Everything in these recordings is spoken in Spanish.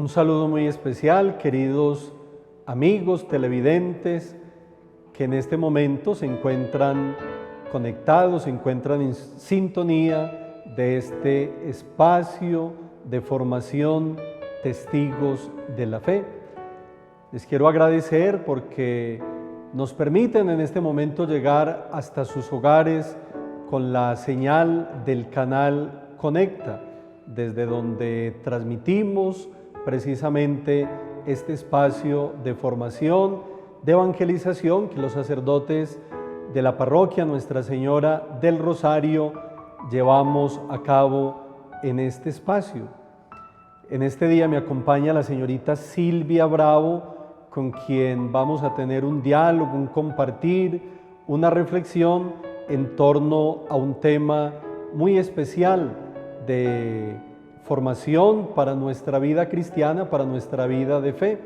Un saludo muy especial, queridos amigos televidentes que en este momento se encuentran conectados, se encuentran en sintonía de este espacio de formación Testigos de la Fe. Les quiero agradecer porque nos permiten en este momento llegar hasta sus hogares con la señal del canal Conecta, desde donde transmitimos precisamente este espacio de formación, de evangelización que los sacerdotes de la parroquia Nuestra Señora del Rosario llevamos a cabo en este espacio. En este día me acompaña la señorita Silvia Bravo, con quien vamos a tener un diálogo, un compartir, una reflexión en torno a un tema muy especial de formación para nuestra vida cristiana, para nuestra vida de fe.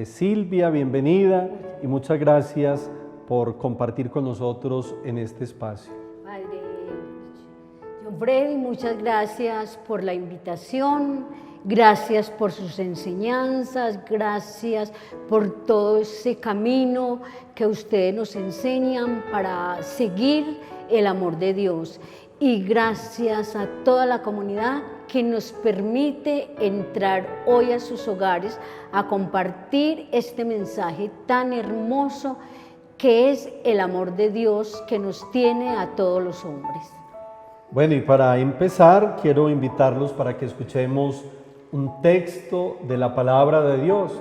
Silvia, bienvenida y muchas gracias por compartir con nosotros en este espacio. Padre John Freddy, muchas gracias por la invitación, gracias por sus enseñanzas, gracias por todo ese camino que ustedes nos enseñan para seguir el amor de Dios. Y gracias a toda la comunidad que nos permite entrar hoy a sus hogares a compartir este mensaje tan hermoso que es el amor de Dios que nos tiene a todos los hombres. Bueno, y para empezar quiero invitarlos para que escuchemos un texto de la palabra de Dios.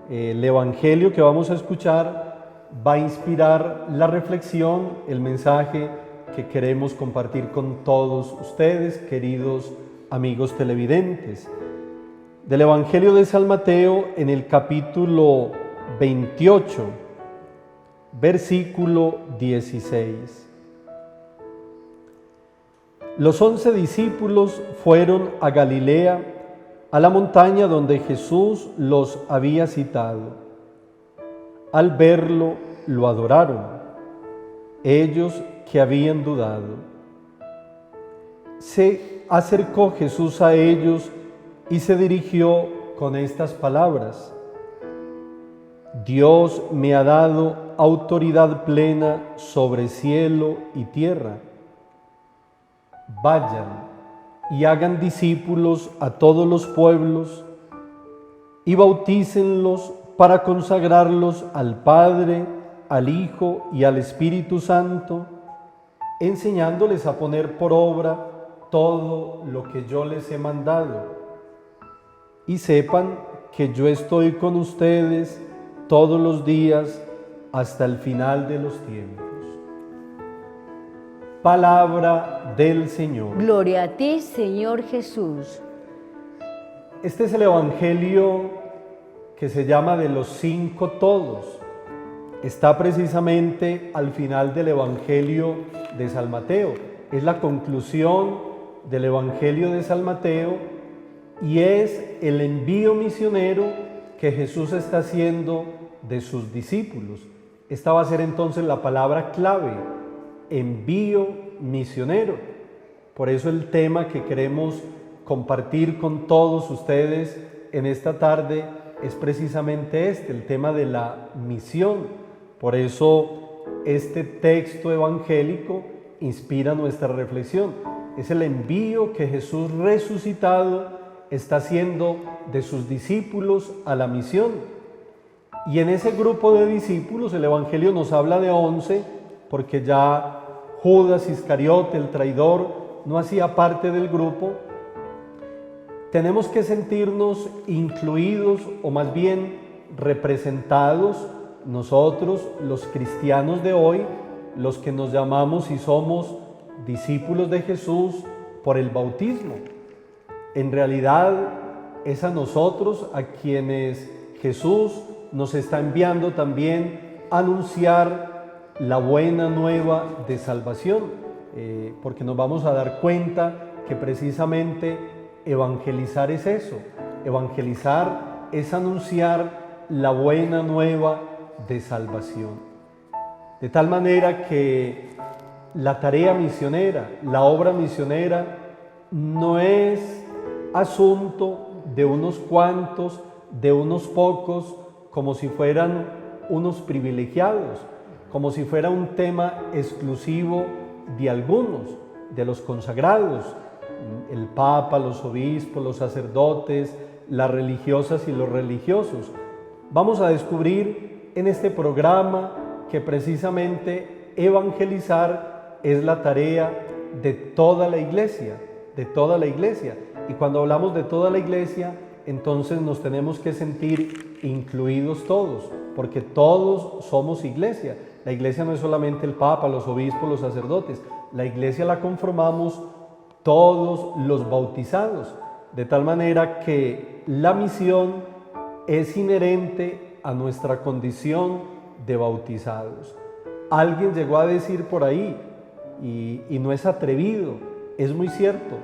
El evangelio que vamos a escuchar va a inspirar la reflexión, el mensaje que queremos compartir con todos ustedes, queridos amigos televidentes. Del Evangelio de San Mateo, en el capítulo 28, versículo 16. Los 11 discípulos fueron a Galilea, a la montaña donde Jesús los había citado. Al verlo, lo adoraron, ellos que habían dudado. Se acercó Jesús a ellos y se dirigió con estas palabras: Dios me ha dado autoridad plena sobre cielo y tierra. Vayan y hagan discípulos a todos los pueblos y bautícenlos para consagrarlos al Padre, al Hijo y al Espíritu Santo, enseñándoles a poner por obra todo lo que yo les he mandado. Y sepan que yo estoy con ustedes todos los días hasta el final de los tiempos. Palabra del Señor. Gloria a ti, Señor Jesús. Este es el evangelio que se llama de los 5 todos. Está precisamente al final del evangelio de San Mateo. Es la conclusión del evangelio de San Mateo y es el envío misionero que Jesús está haciendo de sus discípulos. Esta va a ser entonces la palabra clave: envío misionero. Por eso el tema que queremos compartir con todos ustedes en esta tarde es precisamente este, el tema de la misión. Por eso este texto evangélico inspira nuestra reflexión. Es el envío que Jesús resucitado está haciendo de sus discípulos a la misión. Y en ese grupo de discípulos el evangelio nos habla de 11, porque ya Judas Iscariote, el traidor, no hacía parte del grupo. Tenemos que sentirnos incluidos, o más bien representados, nosotros, los cristianos de hoy, los que nos llamamos y somos discípulos de Jesús por el bautismo. En realidad es a nosotros a quienes Jesús nos está enviando también a anunciar la buena nueva de salvación, porque nos vamos a dar cuenta que precisamente evangelizar es eso. Evangelizar es anunciar la buena nueva de salvación. De tal manera que la tarea misionera, la obra misionera, no es asunto de unos cuantos, de unos pocos, como si fueran unos privilegiados, como si fuera un tema exclusivo de algunos, de los consagrados, el Papa, los obispos, los sacerdotes, las religiosas y los religiosos. Vamos a descubrir en este programa que precisamente evangelizar es la tarea de toda la iglesia, de toda la iglesia. Y cuando hablamos de toda la iglesia, entonces nos tenemos que sentir incluidos todos, porque todos somos iglesia. La iglesia no es solamente el Papa, los obispos, los sacerdotes. La iglesia la conformamos todos los bautizados, de tal manera que la misión es inherente a nuestra condición de bautizados. Alguien llegó a decir por ahí, y no es atrevido, es muy cierto: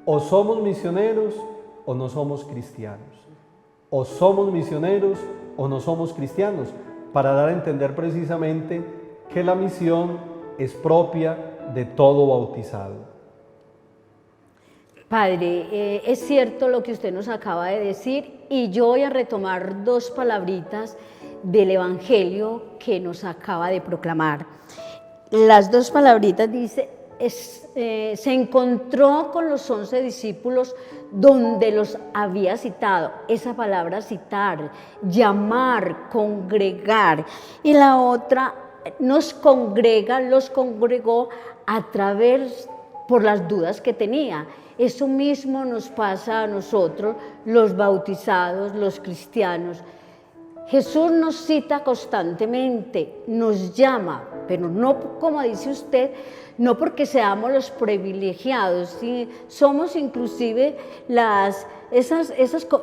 o somos misioneros o no somos cristianos. O somos misioneros o no somos cristianos, para dar a entender precisamente que la misión es propia de todo bautizado. Padre, es cierto lo que usted nos acaba de decir, y yo voy a retomar dos palabritas del Evangelio que nos acaba de proclamar. Las dos palabritas dice: se encontró con los 11 discípulos donde los había citado. Esa palabra citar, llamar, congregar. Y la otra, los congregó a través, por las dudas que tenía. Eso mismo nos pasa a nosotros, los bautizados, los cristianos. Jesús nos cita constantemente, nos llama, pero no, como dice usted, no porque seamos los privilegiados, ¿sí? Somos inclusive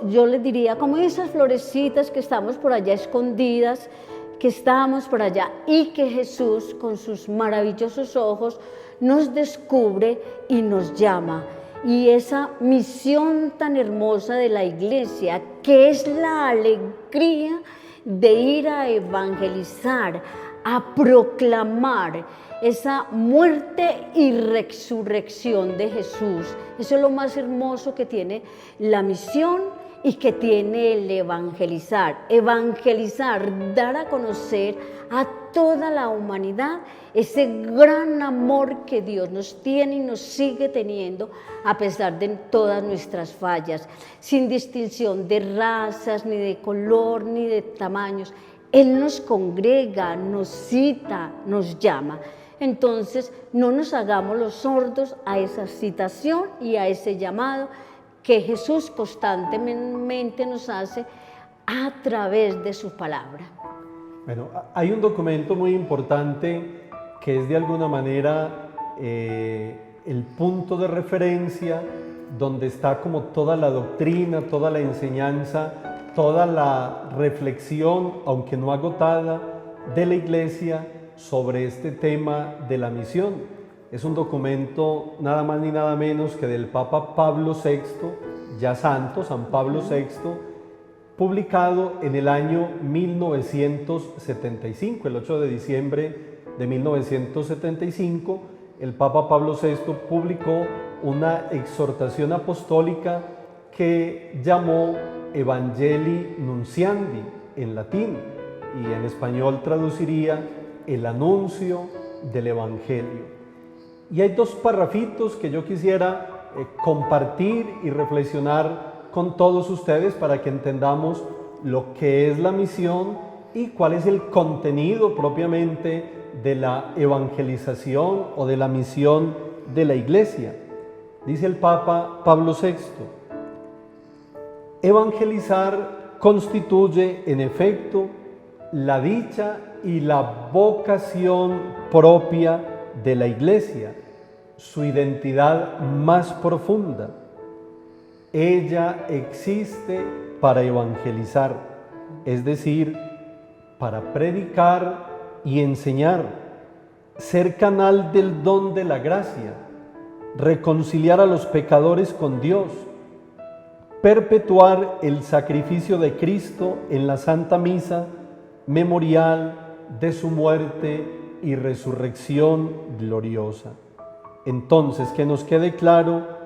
yo les diría, como esas florecitas que estamos por allá escondidas, que estamos por allá, y que Jesús con sus maravillosos ojos nos descubre y nos llama. Y esa misión tan hermosa de la iglesia, que es la alegría de ir a evangelizar, a proclamar esa muerte y resurrección de Jesús. Eso es lo más hermoso que tiene la misión y que tiene el evangelizar. Evangelizar, dar a conocer a toda la humanidad ese gran amor que Dios nos tiene y nos sigue teniendo a pesar de todas nuestras fallas, sin distinción de razas, ni de color, ni de tamaños. Él nos congrega, nos cita, nos llama. Entonces, no nos hagamos los sordos a esa citación y a ese llamado que Jesús constantemente nos hace a través de su palabra. Bueno, hay un documento muy importante que es de alguna manera el punto de referencia donde está como toda la doctrina, toda la enseñanza, toda la reflexión, aunque no agotada, de la Iglesia sobre este tema de la misión. Es un documento nada más ni nada menos que del Papa Pablo VI, ya santo, San Pablo VI, publicado en el año 1975, el 8 de diciembre de 1975, el Papa Pablo VI publicó una exhortación apostólica que llamó Evangelii Nunciandi en latín, y en español traduciría el anuncio del Evangelio. Y hay dos parrafitos que yo quisiera compartir y reflexionar con todos ustedes para que entendamos lo que es la misión y cuál es el contenido propiamente de la evangelización o de la misión de la Iglesia. Dice el Papa Pablo VI: evangelizar constituye en efecto la dicha y la vocación propia de la Iglesia, su identidad más profunda. Ella existe para evangelizar, es decir, para predicar y enseñar, ser canal del don de la gracia, reconciliar a los pecadores con Dios, perpetuar el sacrificio de Cristo en la Santa Misa, memorial de su muerte y resurrección gloriosa. Entonces, que nos quede claro,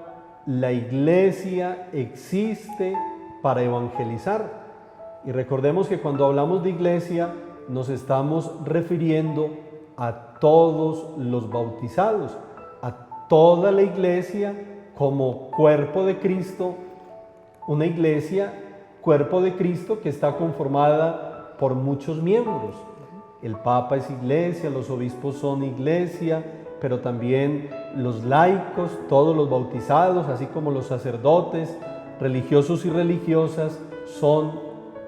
la Iglesia existe para evangelizar. Y recordemos que cuando hablamos de iglesia nos estamos refiriendo a todos los bautizados, a toda la iglesia como cuerpo de Cristo, una iglesia, cuerpo de Cristo que está conformada por muchos miembros. El Papa es iglesia, los obispos son iglesia, pero también los laicos, todos los bautizados, así como los sacerdotes, religiosos y religiosas, son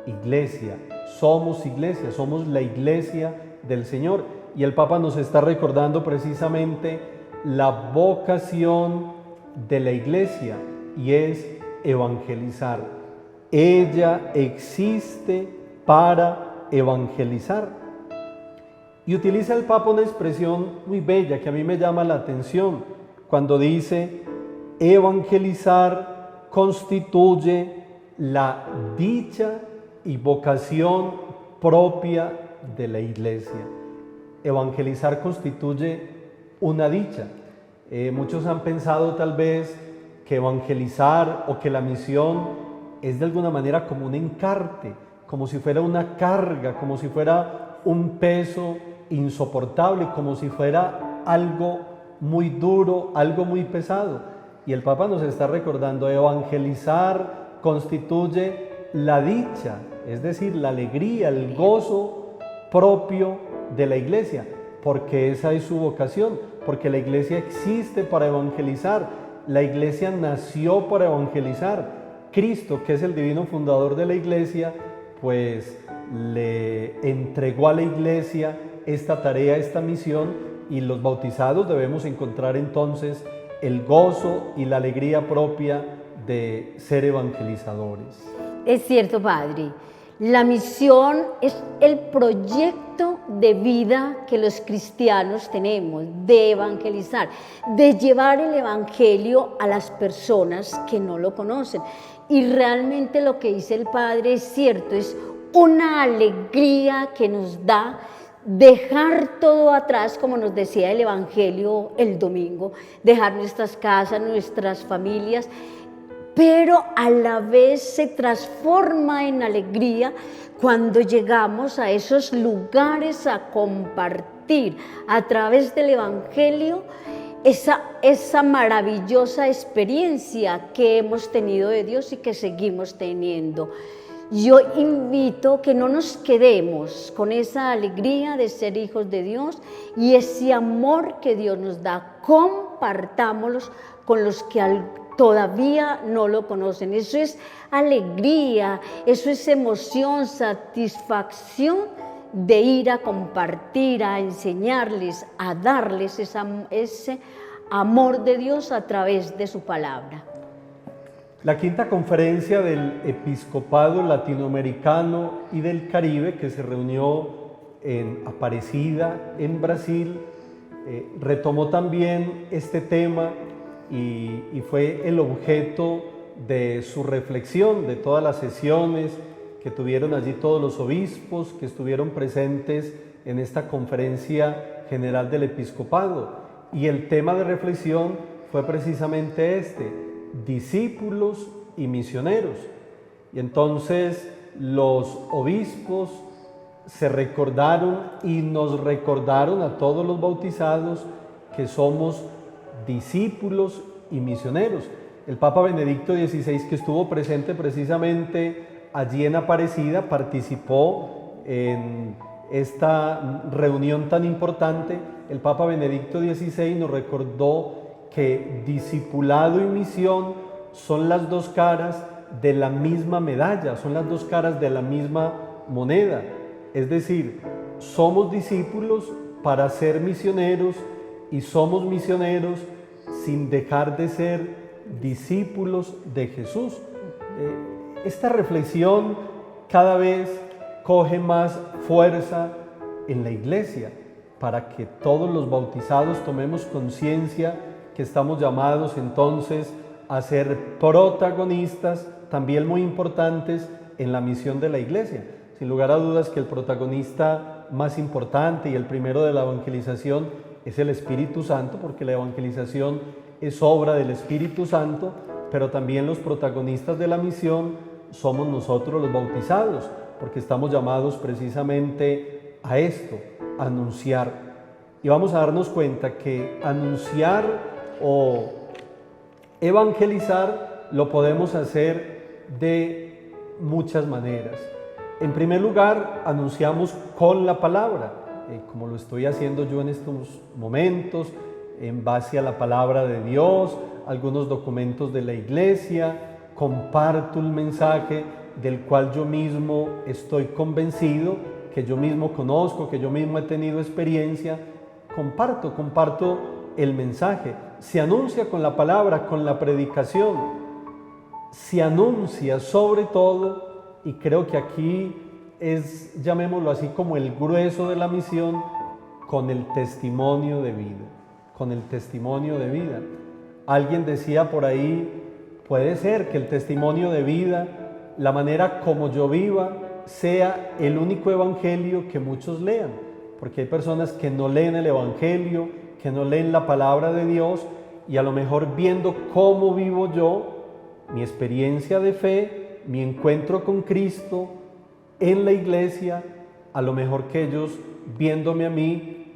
iglesia. Somos iglesia, somos la iglesia del Señor. Y el Papa nos está recordando precisamente la vocación de la iglesia, y es evangelizar. Ella existe para evangelizar. Y utiliza el Papa una expresión muy bella que a mí me llama la atención cuando dice: evangelizar constituye la dicha y vocación propia de la iglesia. Evangelizar constituye una dicha. Muchos han pensado tal vez que evangelizar o que la misión es de alguna manera como un encarte, como si fuera una carga, como si fuera un peso insoportable, como si fuera algo muy duro, algo muy pesado. Y el Papa nos está recordando: evangelizar constituye la dicha, es decir, la alegría, el gozo propio de la iglesia, porque esa es su vocación, porque la iglesia existe para evangelizar, la iglesia nació para evangelizar. Cristo, que es el divino fundador de la iglesia, pues le entregó a la iglesia esta tarea, esta misión, y los bautizados debemos encontrar entonces el gozo y la alegría propia de ser evangelizadores. Es cierto, Padre. La misión es el proyecto de vida que los cristianos tenemos, de evangelizar, de llevar el evangelio a las personas que no lo conocen. Y realmente lo que dice el Padre es cierto, es una alegría que nos da dejar todo atrás, como nos decía el Evangelio el domingo, dejar nuestras casas, nuestras familias, pero a la vez se transforma en alegría cuando llegamos a esos lugares a compartir a través del Evangelio esa maravillosa experiencia que hemos tenido de Dios y que seguimos teniendo. Yo invito que no nos quedemos con esa alegría de ser hijos de Dios y ese amor que Dios nos da, compartámoslos con los que todavía no lo conocen. Eso es alegría, eso es emoción, satisfacción de ir a compartir, a enseñarles, a darles ese amor de Dios a través de su palabra. La quinta conferencia del Episcopado Latinoamericano y del Caribe, que se reunió en Aparecida, en Brasil, retomó también este tema y fue el objeto de su reflexión, de todas las sesiones que tuvieron allí todos los obispos que estuvieron presentes en esta conferencia general del Episcopado. Y el tema de reflexión fue precisamente este: discípulos y misioneros. Y entonces los obispos se recordaron y nos recordaron a todos los bautizados que somos discípulos y misioneros. El Papa Benedicto XVI, que estuvo presente precisamente allí en Aparecida, participó en esta reunión tan importante. El Papa Benedicto XVI nos recordó que discipulado y misión son las dos caras de la misma medalla, son las dos caras de la misma moneda. Es decir, somos discípulos para ser misioneros y somos misioneros sin dejar de ser discípulos de Jesús. Esta reflexión cada vez coge más fuerza en la iglesia para que todos los bautizados tomemos conciencia que estamos llamados entonces a ser protagonistas, también muy importantes, en la misión de la iglesia. Sin lugar a dudas que el protagonista más importante y el primero de la evangelización es el Espíritu Santo, porque la evangelización es obra del Espíritu Santo, pero también los protagonistas de la misión somos nosotros los bautizados, porque estamos llamados precisamente a esto, a anunciar. Y vamos a darnos cuenta que anunciar o evangelizar lo podemos hacer de muchas maneras. En primer lugar, anunciamos con la palabra, como lo estoy haciendo yo en estos momentos, en base a la palabra de Dios, algunos documentos de la iglesia, comparto un mensaje del cual yo mismo estoy convencido, que yo mismo conozco, que yo mismo he tenido experiencia, comparto el mensaje. Se anuncia con la palabra, con la predicación, se anuncia sobre todo, y creo que aquí es, llamémoslo así, como el grueso de la misión, con el testimonio de vida, con el testimonio de vida. Alguien decía por ahí, puede ser que el testimonio de vida, la manera como yo viva, sea el único evangelio que muchos lean, porque hay personas que no leen el evangelio, que no leen la palabra de Dios, y a lo mejor viendo cómo vivo yo, mi experiencia de fe, mi encuentro con Cristo en la iglesia, a lo mejor que ellos, viéndome a mí,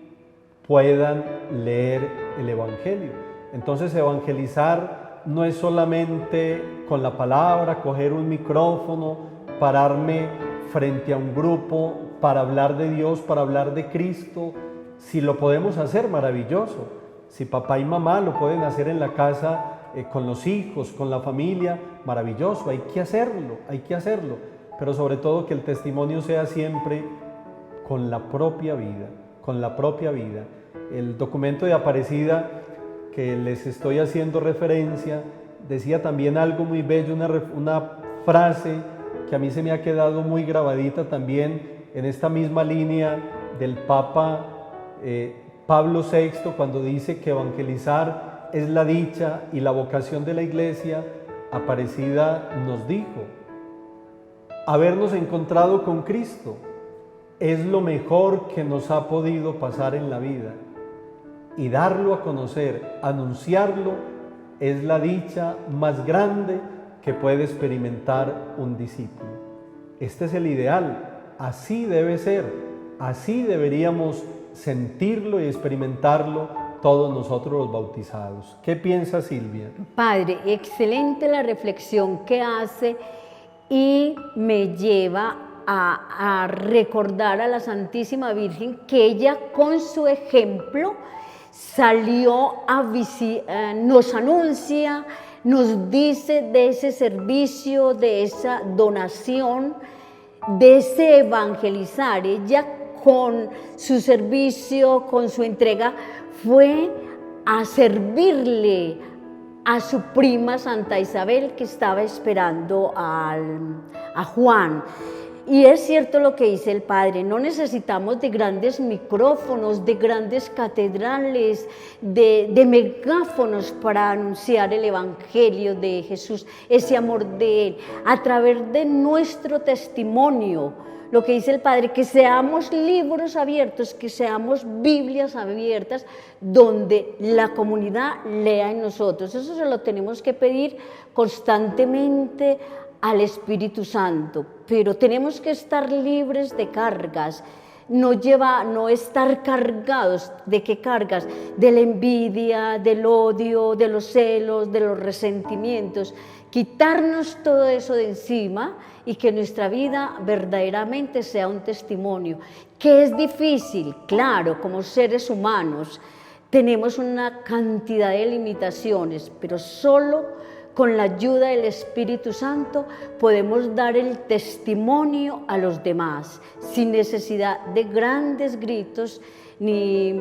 puedan leer el evangelio. Entonces, evangelizar no es solamente con la palabra, coger un micrófono, pararme frente a un grupo para hablar de Dios, para hablar de Cristo. Si lo podemos hacer, maravilloso. Si papá y mamá lo pueden hacer en la casa con los hijos, con la familia, maravilloso. Hay que hacerlo. Pero sobre todo que el testimonio sea siempre con la propia vida. El documento de Aparecida que les estoy haciendo referencia decía también algo muy bello, una frase que a mí se me ha quedado muy grabadita también en esta misma línea del Papa Pablo VI, cuando dice que evangelizar es la dicha y la vocación de la iglesia. Aparecida nos dijo: habernos encontrado con Cristo es lo mejor que nos ha podido pasar en la vida, y darlo a conocer, anunciarlo, es la dicha más grande que puede experimentar un discípulo. Este es el ideal, así debe ser, así deberíamos sentirlo y experimentarlo todos nosotros los bautizados. ¿Qué piensa Silvia? Padre, excelente la reflexión que hace y me lleva a recordar a la Santísima Virgen que ella con su ejemplo salió nos anuncia, nos dice de ese servicio, de esa donación, de ese evangelizar. Ella con su servicio, con su entrega, fue a servirle a su prima Santa Isabel, que estaba esperando a Juan. Y es cierto lo que dice el Padre, no necesitamos de grandes micrófonos, de grandes catedrales, de megáfonos para anunciar el Evangelio de Jesús, ese amor de Él, a través de nuestro testimonio. Lo que dice el Padre, que seamos libros abiertos, que seamos Biblias abiertas, donde la comunidad lea en nosotros. Eso se lo tenemos que pedir constantemente al Espíritu Santo, pero tenemos que estar libres de cargas, no estar cargados. ¿De qué cargas? De la envidia, del odio, de los celos, de los resentimientos. Quitarnos todo eso de encima y que nuestra vida verdaderamente sea un testimonio, que es difícil, claro, como seres humanos tenemos una cantidad de limitaciones, pero solo con la ayuda del Espíritu Santo podemos dar el testimonio a los demás, sin necesidad de grandes gritos ni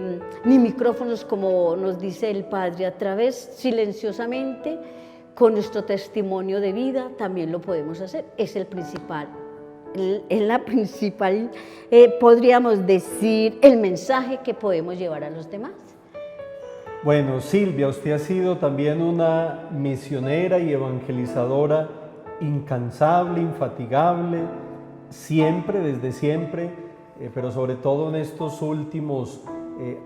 micrófonos, como nos dice el Padre. A través, silenciosamente, con nuestro testimonio de vida, también lo podemos hacer. Es la principal, podríamos decir, el mensaje que podemos llevar a los demás. Bueno, Silvia, usted ha sido también una misionera y evangelizadora incansable, infatigable, siempre, desde siempre, pero sobre todo en estos últimos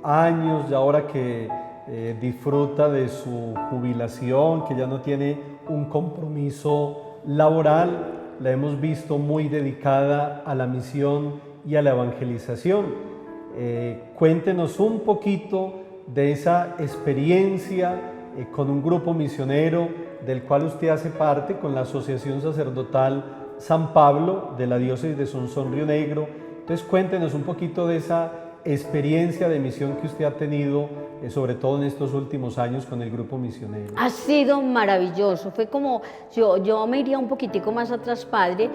años, y ahora que disfruta de su jubilación, que ya no tiene un compromiso laboral, la hemos visto muy dedicada a la misión y a la evangelización. Cuéntenos un poquito de esa experiencia con un grupo misionero del cual usted hace parte, con la Asociación Sacerdotal San Pablo de la Diócesis de Sonsón Río Negro. Entonces cuéntenos un poquito de esa experiencia de misión que usted ha tenido, sobre todo en estos últimos años con el grupo misionero. Ha sido maravilloso, fue como, yo me iría un poquitico más atrás, padre,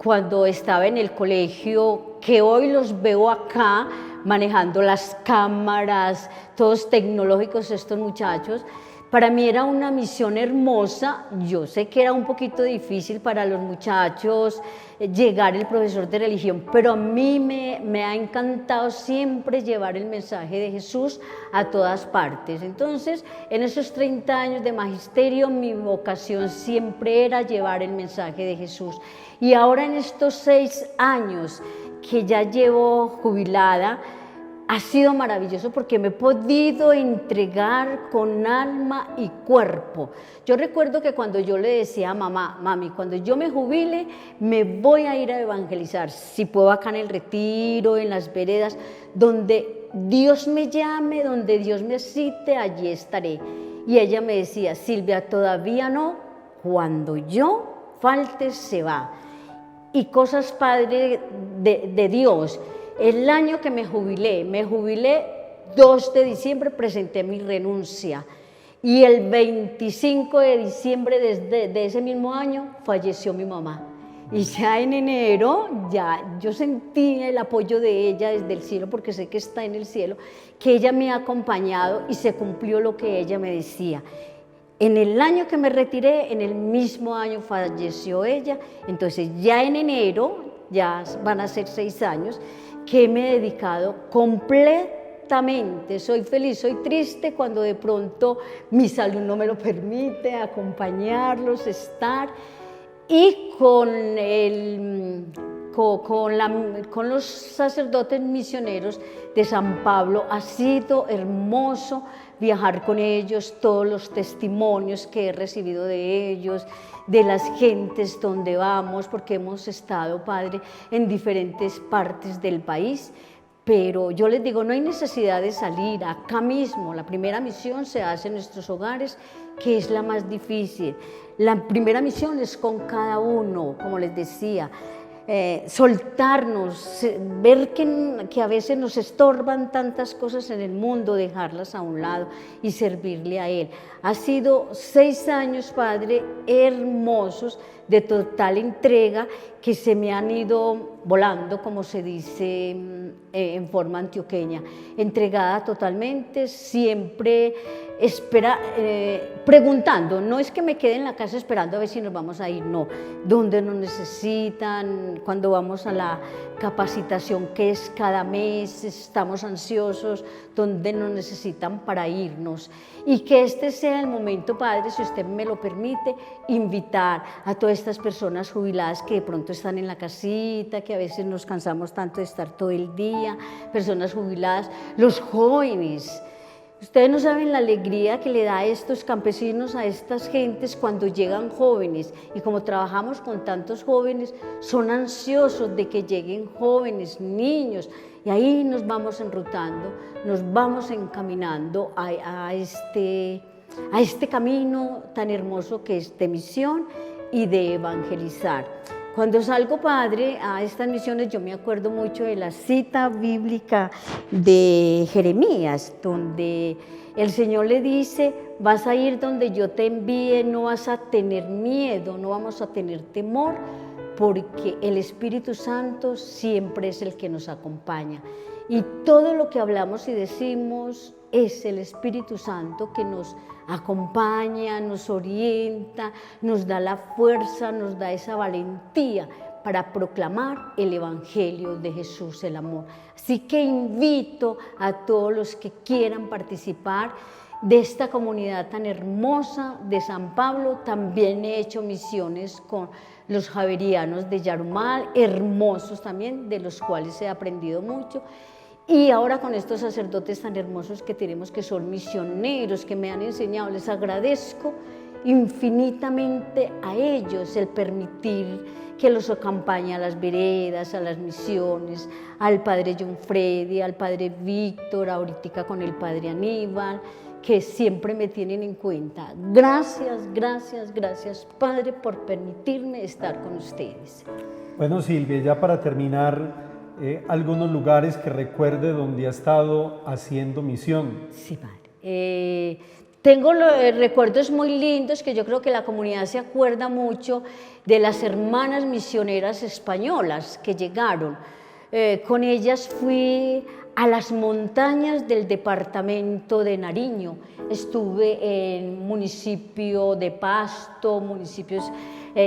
cuando estaba en el colegio, que hoy los veo acá manejando las cámaras, todos tecnológicos estos muchachos. Para mí era una misión hermosa. Yo sé que era un poquito difícil para los muchachos llegar el profesor de religión, pero a mí me ha encantado siempre llevar el mensaje de Jesús a todas partes. Entonces, en esos 30 años de magisterio, mi vocación siempre era llevar el mensaje de Jesús. Y ahora en estos 6 años que ya llevo jubilada, ha sido maravilloso porque me he podido entregar con alma y cuerpo. Yo recuerdo que cuando yo le decía a mamá, mami, cuando yo me jubile, me voy a ir a evangelizar. Si puedo acá en el retiro, en las veredas, donde Dios me llame, donde Dios me cite, allí estaré. Y ella me decía, Silvia, todavía no, cuando yo falte se va. Y cosas, Padre, de Dios. El año que me jubilé 2 de diciembre, presenté mi renuncia y el 25 de diciembre de ese mismo año falleció mi mamá. Y ya en enero, ya yo sentí el apoyo de ella desde el cielo, porque sé que está en el cielo, que ella me ha acompañado y se cumplió lo que ella me decía. En el año que me retiré, en el mismo año falleció ella, entonces ya en enero, ya van a ser 6 años, que me he dedicado completamente. Soy feliz, soy triste cuando de pronto mi salud no me lo permite, acompañarlos, estar. Y con los sacerdotes misioneros de San Pablo ha sido hermoso viajar con ellos, todos los testimonios que he recibido de ellos, de las gentes donde vamos, porque hemos estado, Padre, en diferentes partes del país. Pero yo les digo, no hay necesidad de salir, acá mismo. La primera misión se hace en nuestros hogares, que es la más difícil. La primera misión es con cada uno, como les decía, soltarnos, ver que a veces nos estorban tantas cosas en el mundo, dejarlas a un lado y servirle a Él. Ha sido 6 años, Padre, hermosos, de total entrega, que se me han ido volando, como se dice en forma antioqueña, entregada totalmente, siempre preguntando. No es que me quede en la casa esperando a ver si nos vamos a ir, no, donde nos necesitan, cuando vamos a la capacitación que es cada mes, estamos ansiosos, donde nos necesitan para irnos. Y que este sea el momento, Padre, si usted me lo permite, invitar a todas estas personas jubiladas que de pronto están en la casita, que a veces nos cansamos tanto de estar todo el día, personas jubiladas, los jóvenes. Ustedes no saben la alegría que le da a estos campesinos, a estas gentes cuando llegan jóvenes, y como trabajamos con tantos jóvenes, son ansiosos de que lleguen jóvenes, niños, y ahí nos vamos enrutando, nos vamos encaminando a este camino tan hermoso que es de misión y de evangelizar. Cuando salgo, Padre, a estas misiones, yo me acuerdo mucho de la cita bíblica de Jeremías, donde el Señor le dice, vas a ir donde yo te envíe, no vas a tener miedo, no vamos a tener temor, porque el Espíritu Santo siempre es el que nos acompaña. Y todo lo que hablamos y decimos es el Espíritu Santo que nos acompaña, nos orienta, nos da la fuerza, nos da esa valentía para proclamar el Evangelio de Jesús, el amor. Así que invito a todos los que quieran participar de esta comunidad tan hermosa de San Pablo. También he hecho misiones con los javerianos de Yarumal, hermosos también, de los cuales he aprendido mucho. Y ahora con estos sacerdotes tan hermosos que tenemos, que son misioneros, que me han enseñado, les agradezco infinitamente a ellos el permitir que los acompañe a las veredas, a las misiones, al Padre John Freddy, al Padre Víctor, ahorita con el Padre Aníbal, que siempre me tienen en cuenta. Gracias, gracias, gracias, Padre, por permitirme estar con ustedes. Bueno, Silvia, ya para terminar, algunos lugares que recuerde donde ha estado haciendo misión. Sí, Padre. Tengo recuerdos muy lindos que yo creo que la comunidad se acuerda mucho de las hermanas misioneras españolas que llegaron. Con ellas fui a las montañas del departamento de Nariño. Estuve en municipio de Pasto, municipios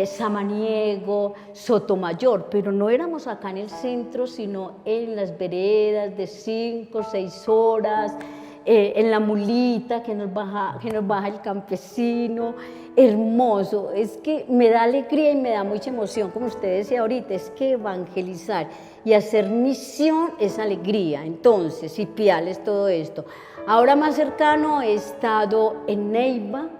Samaniego, Sotomayor, pero no éramos acá en el centro, sino en las veredas de 5 o 6 horas, en la mulita que nos baja el campesino. Hermoso, es que me da alegría y me da mucha emoción, como usted decía ahorita, es que evangelizar y hacer misión es alegría. Entonces, Ipiales, todo esto. Ahora más cercano he estado en Neiva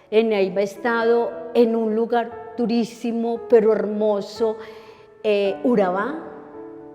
he estado en un lugar durísimo pero hermoso, Urabá,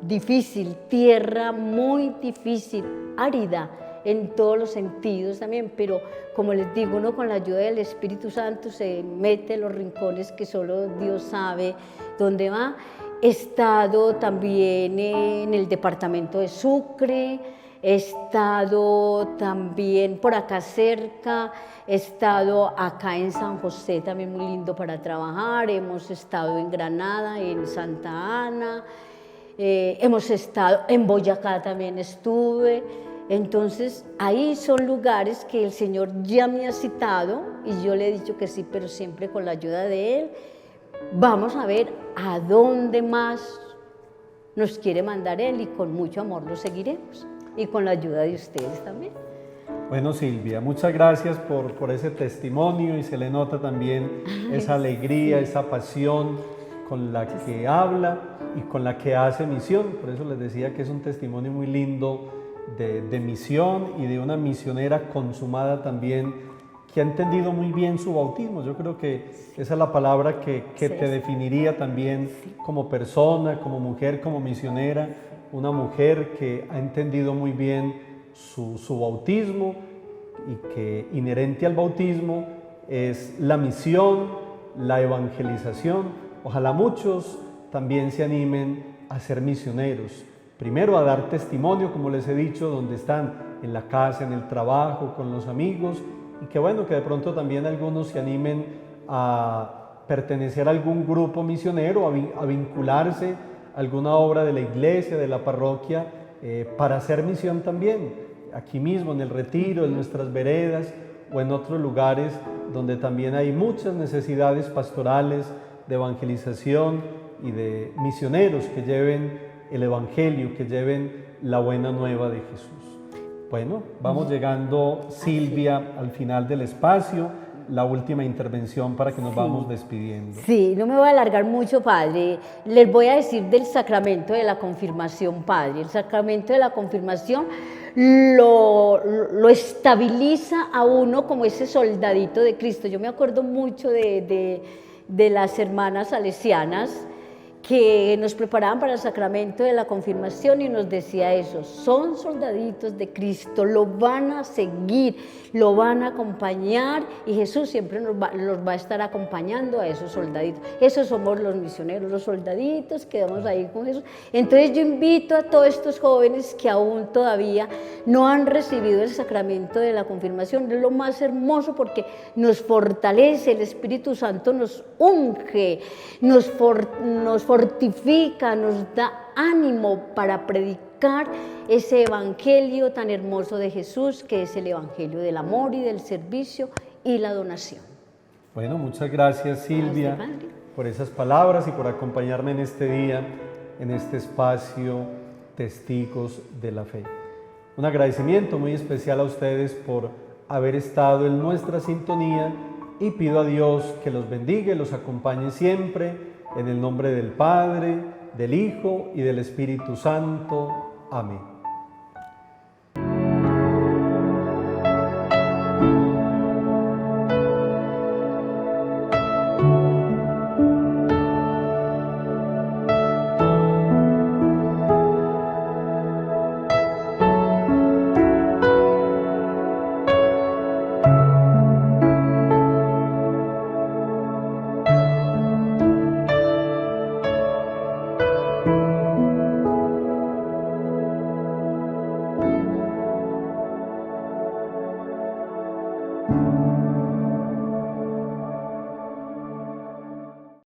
difícil, tierra muy difícil, árida en todos los sentidos también, pero como les digo, uno con la ayuda del Espíritu Santo se mete en los rincones que solo Dios sabe dónde va. He estado también en el departamento de Sucre, he estado también por acá cerca, he estado acá en San José, también muy lindo para trabajar, hemos estado en Granada, en Santa Ana, hemos estado en Boyacá, también estuve. Entonces, ahí son lugares que el Señor ya me ha citado y yo le he dicho que sí, pero siempre con la ayuda de Él. Vamos a ver a dónde más nos quiere mandar Él y con mucho amor lo seguiremos y con la ayuda de ustedes también. Bueno, Silvia, muchas gracias por ese testimonio y se le nota también esa alegría, sí, esa pasión con la que habla y con la que hace misión. Por eso les decía que es un testimonio muy lindo de misión y de una misionera consumada también que ha entendido muy bien su bautismo. Yo creo que esa es la palabra que sí, te definiría también como persona, como mujer, como misionera, una mujer que ha entendido muy bien su bautismo y que inherente al bautismo es la misión, la evangelización. Ojalá muchos también se animen a ser misioneros. Primero a dar testimonio, como les he dicho, donde están, en la casa, en el trabajo, con los amigos, y que bueno, que de pronto también algunos se animen a pertenecer a algún grupo misionero, a vincularse a alguna obra de la iglesia, de la parroquia, para hacer misión también, aquí mismo, en el retiro, en nuestras veredas o en otros lugares donde también hay muchas necesidades pastorales, de evangelización y de misioneros que lleven el Evangelio, que lleven la buena nueva de Jesús. Bueno, vamos llegando, Silvia, al final del espacio, la última intervención para que nos vamos despidiendo. Sí, no me voy a alargar mucho, Padre. Les voy a decir del sacramento de la confirmación, Padre. El sacramento de la confirmación lo estabiliza a uno como ese soldadito de Cristo. Yo me acuerdo mucho de las hermanas salesianas que nos preparaban para el sacramento de la confirmación y nos decía eso, son soldaditos de Cristo, lo van a seguir, lo van a acompañar y Jesús siempre los va a estar acompañando a esos soldaditos. Esos somos los misioneros, los soldaditos que vamos a ir con Jesús. Entonces yo invito a todos estos jóvenes que aún todavía no han recibido el sacramento de la confirmación, es lo más hermoso porque nos fortalece, el Espíritu Santo nos unge, nos fortifica, nos da ánimo para predicar ese evangelio tan hermoso de Jesús, que es el evangelio del amor y del servicio y la donación. Bueno, muchas gracias, Silvia, por esas palabras y por acompañarme en este día, en este espacio Testigos de la Fe. Un agradecimiento muy especial a ustedes por haber estado en nuestra sintonía y pido a Dios que los bendiga y los acompañe siempre. En el nombre del Padre, del Hijo y del Espíritu Santo. Amén.